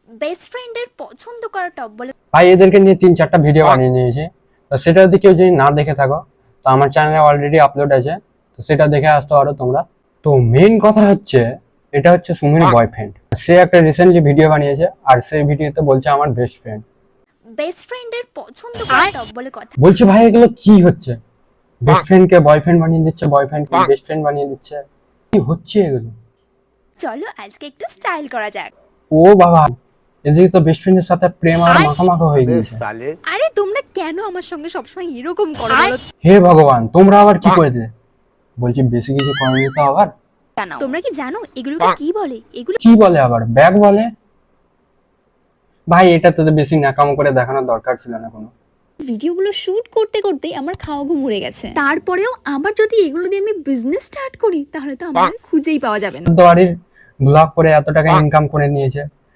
Best ফ্রেন্ডের পছন্দ করা টপ বলে ভাই এদেরকে নিয়ে 3-4টা ভিডিও বানিয়ে নিয়েছি। তো সেটা যদি কেউ যদি না দেখে থাকো তো আমার চ্যানেলে অলরেডি আপলোড আছে, তো সেটা দেখে আসতে পারো তোমরা। তো মেইন কথা হচ্ছে এটা হচ্ছে সুমির বয়ফ্রেন্ড। সে একটা রিসেন্টলি ভিডিও বানিয়েছে আর সেই ভিডিওতে বলছে আমার বেস্ট ফ্রেন্ড। বেস্ট ফ্রেন্ডের পছন্দ করা টপ বলে কথা বলছে ভাই এগুলো কি হচ্ছে, বেস্ট ফ্রেন্ডকে বয়ফ্রেন্ড বানিয়ে দিচ্ছে, বয়ফ্রেন্ডকে বেস্ট ফ্রেন্ড বানিয়ে দিচ্ছে, কি হচ্ছে এগুলো? চলো আজকে একটু স্টাইল করা যাক। ও বাবা, এদিকে তো বেস্ট ফ্রেন্ডের সাথে প্রেম আর মাখামাখা হয়ে গিয়েছে। আরে তোমরা কেন আমার সঙ্গে সবসময় এরকম করো বলো হে ভগবান, তোমরা আবার কি করে দিলে? বলছি বেশি কিছু করনি তো আবার? কেন? তোমরা কি জানো এগুলোকে কি বলে? এগুলো কি বলে আবার? ব্যাগ বলে? ভাই এটা তো বেশি ন্যাকামো করে দেখানোর দরকার ছিল না কোনো। ভিডিওগুলো শুট করতে করতেই আমার খাওয়া ঘুম উড়ে গেছে। তারপরেও আবার যদি এগুলো দিয়ে আমি বিজনেস স্টার্ট করি তাহলে তো আমার আর খুঁজেই পাওয়া যাবে না। তো বাড়ির ব্লগ করে এত টাকা ইনকাম করে নিয়েছে,